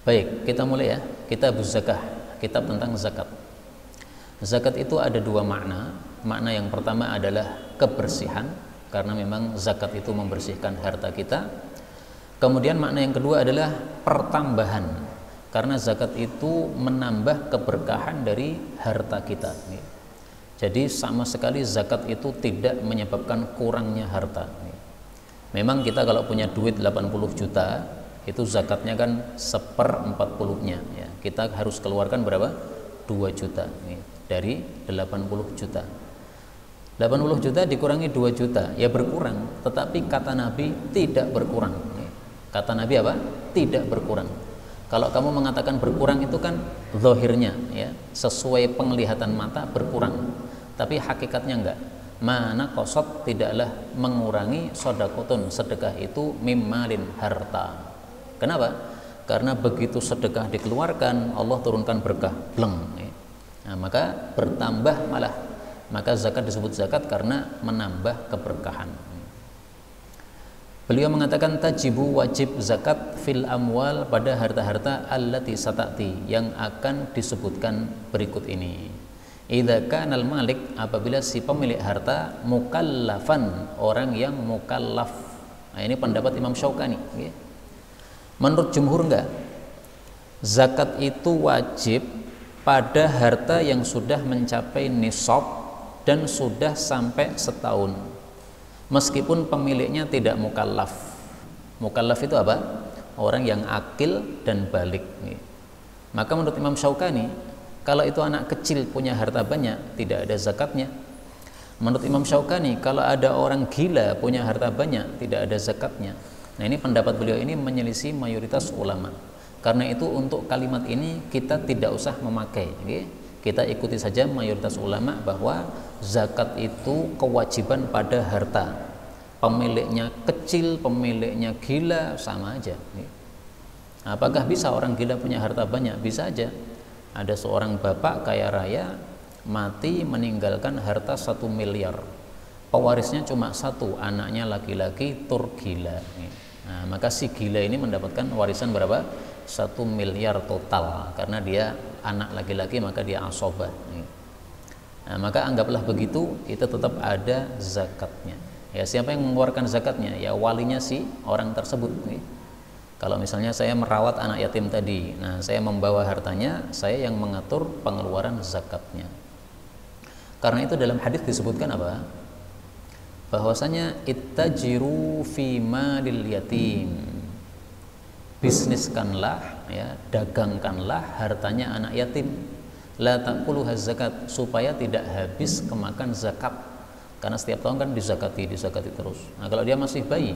Baik, kita mulai ya. Kitab Zakah, kitab tentang zakat. Zakat itu ada dua makna. Makna yang pertama adalah kebersihan, karena memang zakat itu membersihkan harta kita. Kemudian makna yang kedua adalah pertambahan, karena zakat itu menambah keberkahan dari harta kita. Jadi sama sekali zakat itu tidak menyebabkan kurangnya harta. Memang kita kalau punya duit 80 juta, itu zakatnya kan 1/40-nya ya. Kita harus keluarkan berapa? 2 juta dari 80 juta. 80 juta dikurangi 2 juta, ya berkurang. Tetapi kata Nabi tidak berkurang. Kata Nabi apa? Tidak berkurang. Kalau kamu mengatakan berkurang itu kan zahirnya ya, sesuai penglihatan mata berkurang. Tapi hakikatnya enggak. Mana kosot tidaklah mengurangi sodakotun, sedekah itu mimmalin harta. Kenapa? Karena begitu sedekah dikeluarkan, Allah turunkan berkah, bleng. Nah, maka bertambah malah. Maka zakat disebut zakat karena menambah keberkahan. Beliau mengatakan tajibu wajib zakat fil amwal pada harta-harta allati satati yang akan disebutkan berikut ini. Idza kanal malik, apabila si pemilik harta mukallafan, orang yang mukallaf. Nah, ini pendapat Imam Syaukani. Menurut jumhur enggak. Zakat itu wajib pada harta yang sudah mencapai nisab dan sudah sampai setahun. Meskipun pemiliknya tidak mukallaf. Mukallaf itu apa? Orang yang akil dan balik. Maka menurut Imam Syaukani, kalau itu anak kecil punya harta banyak, tidak ada zakatnya. Menurut Imam Syaukani, kalau ada orang gila punya harta banyak, tidak ada zakatnya. Nah, ini pendapat beliau ini menyelisih mayoritas ulama. Karena itu untuk kalimat ini kita tidak usah memakai. Kita ikuti saja mayoritas ulama bahwa zakat itu kewajiban pada harta. Pemiliknya kecil, pemiliknya gila, sama aja. Apakah bisa orang gila punya harta banyak? Bisa aja. Ada seorang bapak kaya raya mati meninggalkan harta 1 miliar. Pewarisnya cuma satu, anaknya laki-laki tur gila. Nah, maka si gila ini mendapatkan warisan berapa? 1 miliar total, karena dia anak laki-laki maka dia asobah. Nah, maka anggaplah begitu, itu tetap ada zakatnya. Ya, siapa yang mengeluarkan zakatnya? Ya walinya si orang tersebut. Kalau misalnya saya merawat anak yatim tadi, nah saya membawa hartanya, saya yang mengatur pengeluaran zakatnya. Karena itu dalam hadis disebutkan apa? Bahwasanya ittajiru fi malil yatim, bisniskanlah ya, dagangkanlah hartanya anak yatim, la taquluha zakat, supaya tidak habis kemakan zakat, karena setiap tahun kan dizakati terus. Nah, kalau dia masih bayi,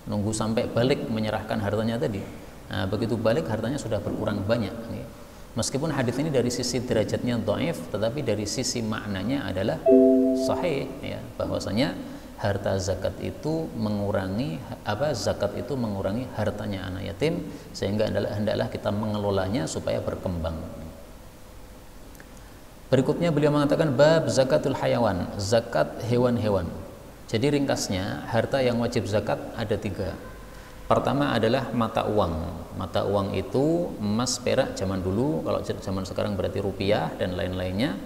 nunggu sampai balik menyerahkan hartanya tadi, nah begitu balik hartanya sudah berkurang banyak. Meskipun hadis ini dari sisi derajatnya dhaif, tetapi dari sisi maknanya adalah sahih ya, bahwasanya harta zakat itu mengurangi zakat itu mengurangi hartanya anak yatim, sehingga hendaklah kita mengelolanya supaya berkembang. Berikutnya beliau mengatakan bab zakatul hayawan, zakat hewan-hewan. Jadi ringkasnya harta yang wajib zakat ada 3. Pertama adalah mata uang. Mata uang itu emas, perak zaman dulu, kalau zaman sekarang berarti rupiah dan lain-lainnya,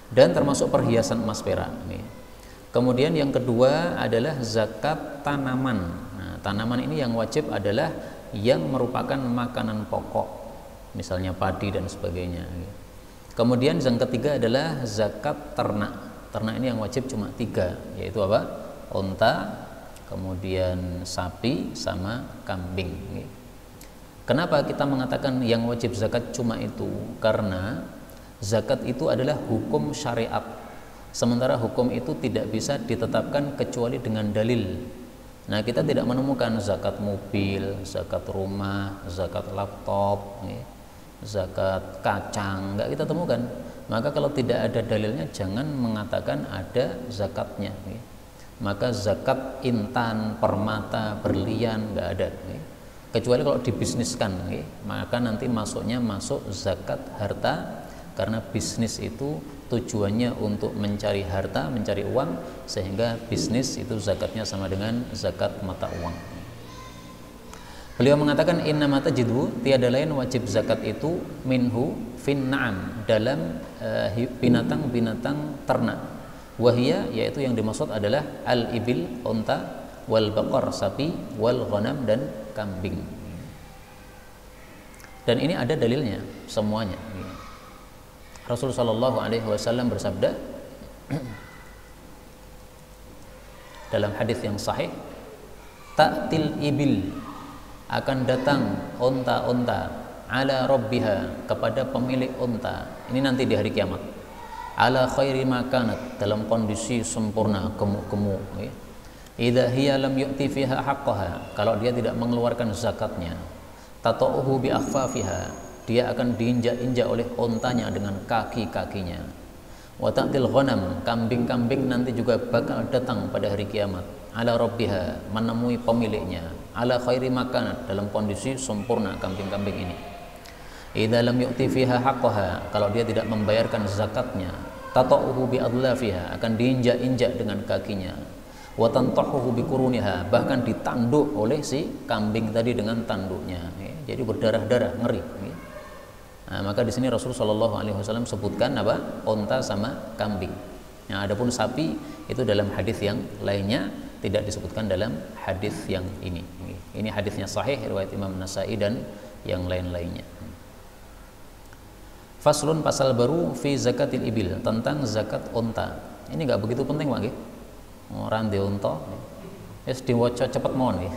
dan termasuk perhiasan emas perak. Kemudian yang kedua adalah zakat tanaman. Nah, tanaman ini yang wajib adalah yang merupakan makanan pokok, misalnya padi dan sebagainya. Kemudian yang ketiga adalah zakat ternak. Ternak ini yang wajib cuma 3, yaitu apa? Unta, kemudian sapi, sama kambing. Kenapa kita mengatakan yang wajib zakat cuma itu? Karena zakat itu adalah hukum syariat. Sementara hukum itu tidak bisa ditetapkan kecuali dengan dalil. Nah, kita tidak menemukan zakat mobil, zakat rumah, zakat laptop, zakat kacang, enggak kita temukan. Maka kalau tidak ada dalilnya, jangan mengatakan ada zakatnya. Maka zakat intan, permata, berlian enggak ada. Kecuali kalau dibisniskan, maka nanti masuk zakat harta, karena bisnis itu tujuannya untuk mencari harta, mencari uang, sehingga bisnis itu zakatnya sama dengan zakat mata uang. Beliau mengatakan innama tajidu, tiada lain wajib zakat itu minhu fin na'am, dalam binatang-binatang ternak. Wahia, yaitu yang dimaksud adalah al-ibil, unta, wal baqar, sapi, wal ghanam, dan kambing. Dan ini ada dalilnya semuanya. Rasulullah Shallallahu Alaihi Wasallam bersabda dalam hadis yang sahih, ta'til ibil, akan datang unta-unta, ala rabbiha, kepada pemilik unta. Ini nanti di hari kiamat. Ala khairi makanat, dalam kondisi sempurna, gemuk-gemuk. Idza hiya lam yu'ti fiha haqqaha, kalau dia tidak mengeluarkan zakatnya. Tata'uhu bi akhfafiha, dia akan diinjak-injak oleh untanya dengan kaki-kakinya. Wa ta'til ghanam, kambing-kambing nanti juga bakal datang pada hari kiamat. Ala rabbiha, menemui pemiliknya. Ala khairi makanat, dalam kondisi sempurna kambing-kambing ini. Idza lam yu'ti fiha haqqaha, kalau dia tidak membayarkan zakatnya. Tata'uhu bi adlafiha, akan diinjak-injak dengan kakinya. Wa tantahuhu bi quruniha, bahkan ditanduk oleh si kambing tadi dengan tanduknya. Jadi berdarah-darah, ngeri. Nah, maka di sini Rasulullah Shallallahu Alaihi Wasallam sebutkan apa? Unta sama kambing. Nah, adapun sapi itu dalam hadis yang lainnya, tidak disebutkan dalam hadis yang ini. Ini hadisnya sahih riwayat Imam Nasai dan yang lain-lainnya. Faslun, pasal baru fi zakatil ibil, tentang zakat unta. Ini nggak begitu penting Pak nggih. Orang di unta wis diwaca cepet mawon nggih.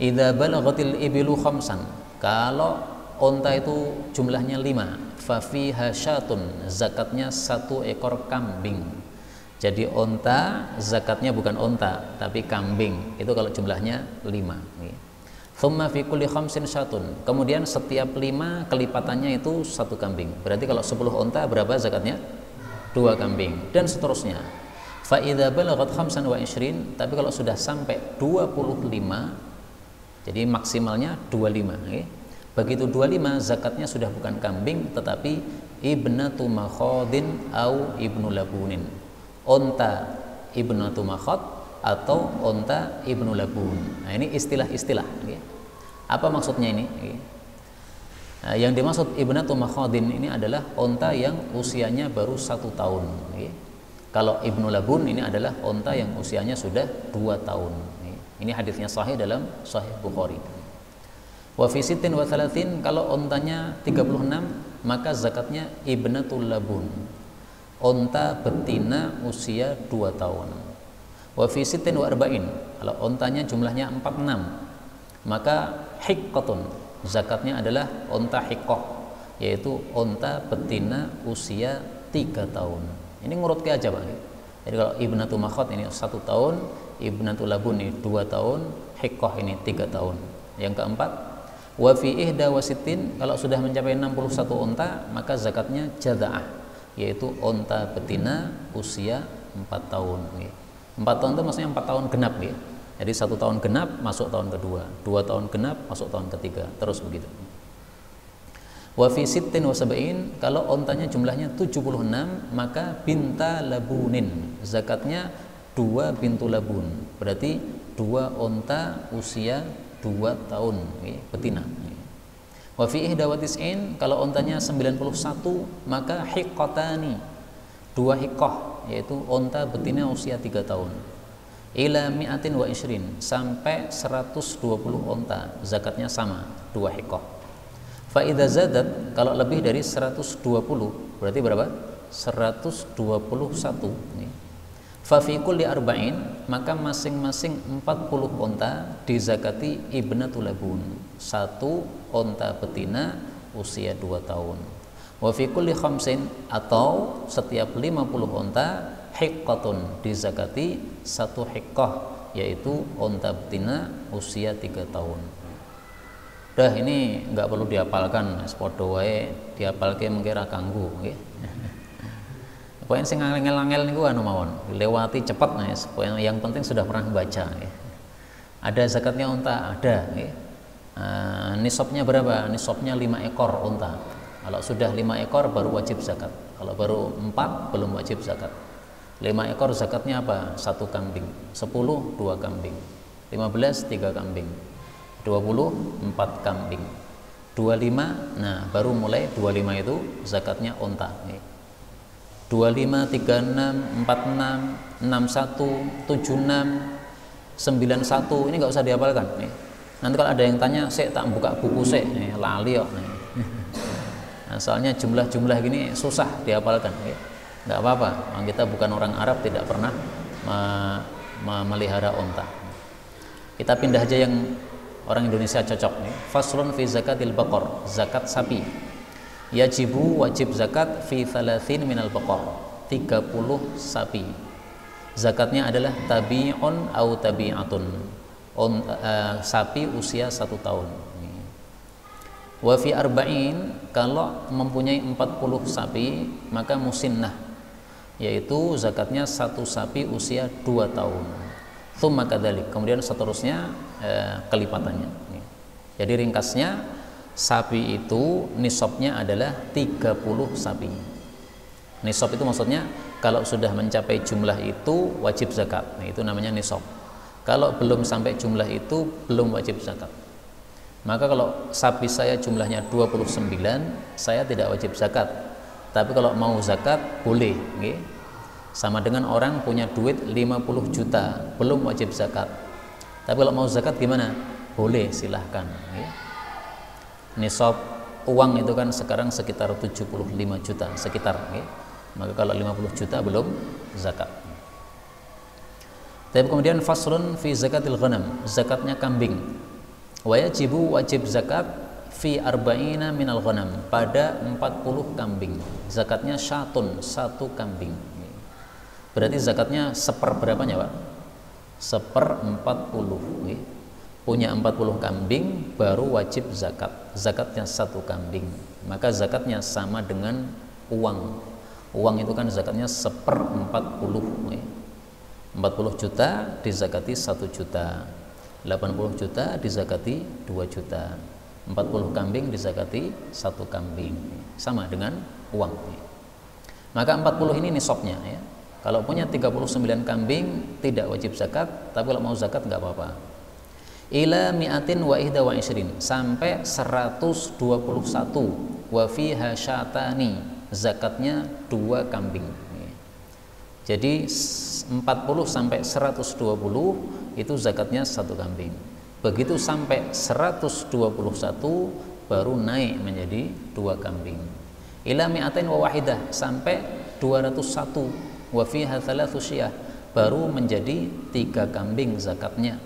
Idza balaghatil ibilu khamsan, kalau unta itu jumlahnya 5, fa fiha syatun, zakatnya 1 ekor kambing. Jadi unta zakatnya bukan unta tapi kambing, itu kalau jumlahnya 5. Thumma fi kulli khamsin syatun, kemudian setiap 5 kelipatannya itu 1 kambing. Berarti kalau 10 unta berapa zakatnya? 2 kambing, dan seterusnya. Fa idza balaghat khamsan wa 20, tapi kalau sudah sampai 25, jadi maksimalnya 25. Begitu 25, zakatnya sudah bukan kambing tetapi ibnatu makhadin au ibnu labunin, unta ibnatu makhad atau unta ibnu labun. Nah, ini istilah-istilah. Apa maksudnya ini? Nah, yang dimaksud ibnatu makhadin ini adalah unta yang usianya baru 1 tahun. Kalau ibnu labun ini adalah unta yang usianya sudah 2 tahun. Ini hadisnya sahih dalam Sahih Bukhari. Wa fi sittin wa thalathin, kalau untanya 36 maka zakatnya ibnatul labun, unta betina usia 2 tahun. Wa fi sittin wa arba'in, kalau untanya jumlahnya 46 maka hiqqatun, zakatnya adalah unta hiqqah, yaitu unta betina usia 3 tahun. Ini ngurut ke aja Pak. Jadi kalau ibnatu makhad ini 1 tahun, ibnatu labun ini 2 tahun, hiqqah ini 3 tahun. Yang keempat, wa fi ihda wa sittin, kalau sudah mencapai 61 unta maka zakatnya jadza'ah, yaitu unta betina usia 4 tahun. 4 tahun itu maksudnya 4 tahun genap ya. Jadi 1 tahun genap masuk tahun kedua, 2 tahun genap masuk tahun ketiga, terus begitu. Wa fi sittin wa sab'in, kalau untanya jumlahnya 76 maka binta labunin, zakatnya 2 bintu labun, berarti 2 unta usia 2 tahun betina. Wa fi ihda wa tis'in, kalau untanya 91 maka hiqqatani, 2 hiqqah, yaitu unta betina usia 3 tahun. Ila mi'atin wa isrin, sampai 120 unta, zakatnya sama, 2 hiqqah. Fa idza zadat, kalau lebih dari 120 berarti berapa? 121. Fa fi kulli arba'in, maka masing-masing 40 unta dizakati ibnatul labun, 1 unta betina usia 2 tahun. Wa fi kulli khamsin, atau setiap 50 unta hiqqatun, dizakati 1 hiqqah, yaitu unta betina usia 3 tahun. Dah ini nggak perlu dihafalkan, sepodo wae dihafalke mengke ra kanggo nggih. Pokoke sing angel-angel niku anu mawon, lewati cepat guys. Pokoke yang penting sudah pernah baca nggih. Ada zakatnya unta, ada nggih. Nisabnya berapa? Nisabnya 5 ekor unta. Kalau sudah 5 ekor baru wajib zakat. Kalau baru 4 belum wajib zakat. 5 ekor zakatnya apa? 1 kambing. 10 2 kambing. 15 3 kambing. 24 kambing. 25, nah baru mulai 25 itu zakatnya unta. 25, 36, 46, 61, 76, 91, ini nggak usah dihafalkan. Nanti kalau ada yang tanya, saya tak buka buku saya, lali kok. Nah, soalnya jumlah-jumlah gini susah dihafalkan. Nggak apa-apa, kita bukan orang Arab, tidak pernah memelihara unta. Kita pindah aja yang orang Indonesia cocok nih. Faslun fi zakatil baqar, zakat sapi. Yajibu wajib zakat fi 30 minal baqar, 30 sapi. Zakatnya adalah tabi'un au tabi'atun, sapi usia 1 tahun. Wa fi arba'in, kalau mempunyai 40 sapi maka musinnah, yaitu zakatnya 1 sapi usia 2 tahun. Tsumma kadzalik, kemudian seterusnya kelipatannya. Jadi ringkasnya, sapi itu nisabnya adalah 30 sapi. Nisab itu maksudnya kalau sudah mencapai jumlah itu wajib zakat. Nah, itu namanya nisab. Kalau belum sampai jumlah itu belum wajib zakat. Maka kalau sapi saya jumlahnya 29, saya tidak wajib zakat. Tapi kalau mau zakat boleh, okay? Sama dengan orang punya duit 50 juta, belum wajib zakat. Tapi kalau mau zakat gimana? Boleh, silahkan. Okay? Nisab uang itu kan sekarang sekitar 75 juta, sekitar. Okay? Maka kalau 50 juta belum zakat. Tapi kemudian faslun fi zakatil ghanam, zakatnya kambing. Wajibu wajib zakat fi arba'ina minal ghanam, pada 40 kambing. Zakatnya syatun, 1 kambing. Berarti zakatnya seperberapanya, Pak? 1/40. Punya 40 kambing baru wajib zakat. Zakatnya 1 kambing. Maka zakatnya sama dengan uang. Uang itu kan zakatnya 1/40. 40 juta dizakati 1 juta, 80 juta dizakati 2 juta, 40 kambing dizakati 1 kambing, sama dengan uang. Maka 40 ini nisabnya, ya. Kalau punya 39 kambing tidak wajib zakat, tapi kalau mau zakat nggak apa-apa. Ila mi'atin wa ihda wa isrin, sampai 121, wa fiha syatani, zakatnya 2 kambing. Jadi 40 sampai 120 itu zakatnya 1 kambing. Begitu sampai 121 baru naik menjadi 2 kambing. Ila mi'atain wa wahidah, sampai 201, wa fiha 3 syiyah, baru menjadi 3 kambing zakatnya.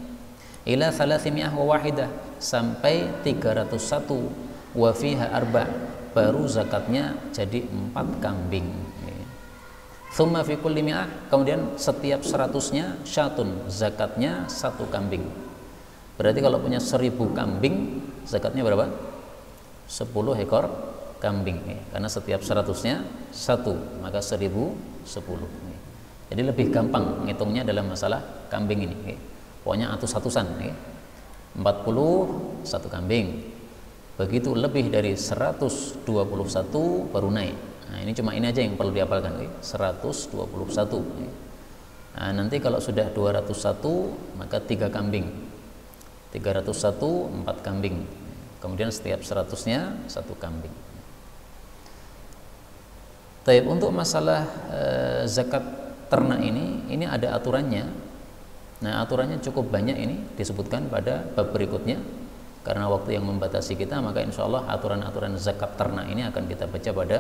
Ila 300 wa wahidah, sampai 301, wa fiha 4, baru zakatnya jadi 4 kambing. Tsumma fi kulli mi'ah, kemudian setiap 100-nya syatun, zakatnya 1 kambing. Berarti kalau punya 1000 kambing, zakatnya berapa? 10 ekor kambing, karena setiap 100-nya 1, maka 1000 10. Jadi lebih gampang ngitungnya dalam masalah kambing ini. Pokoknya atus-atusan, 40 1 kambing. Begitu lebih dari 121 baru naik. Nah, ini cuma ini aja yang perlu dihafalkan, 121. Nah, nanti kalau sudah 201 maka 3 kambing. 301 4 kambing. Kemudian setiap 100-nya 1 kambing. Tapi untuk masalah zakat ternak ini ada aturannya. Nah, aturannya cukup banyak, ini disebutkan pada bab berikutnya. Karena waktu yang membatasi kita, maka insya Allah aturan-aturan zakat ternak ini akan kita baca pada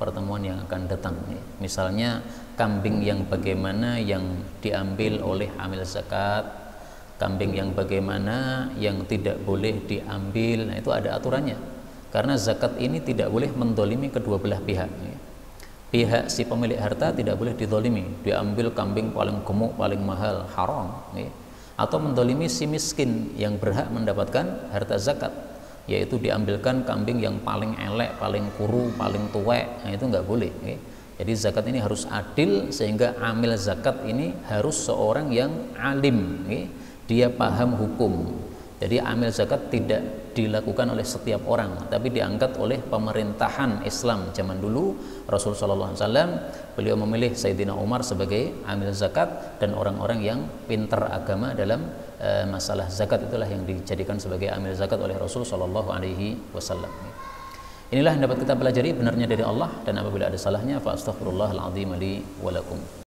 pertemuan yang akan datang. Misalnya kambing yang bagaimana yang diambil oleh amil zakat, kambing yang bagaimana yang tidak boleh diambil. Nah, itu ada aturannya. Karena zakat ini tidak boleh mendolimi kedua belah pihak. Pihak si pemilik harta tidak boleh didolimi, diambil kambing paling gemuk, paling mahal, haram. Atau mendolimi si miskin yang berhak mendapatkan harta zakat, yaitu diambilkan kambing yang paling elek, paling kuru, paling tuwek. Nah, itu nggak boleh. Jadi zakat ini harus adil, sehingga amil zakat ini harus seorang yang alim, dia paham hukum, Jadi amil zakat tidak dilakukan oleh setiap orang, tapi diangkat oleh pemerintahan Islam zaman dulu. Rasul sallallahu alaihi wasallam beliau memilih Sayyidina Umar sebagai amil zakat, dan orang-orang yang pintar agama dalam masalah zakat itulah yang dijadikan sebagai amil zakat oleh Rasul sallallahu alaihi wasallam. Inilah yang dapat kita pelajari, benarnya dari Allah, dan apabila ada salahnya fa astaghfirullahal azim li wa lakum.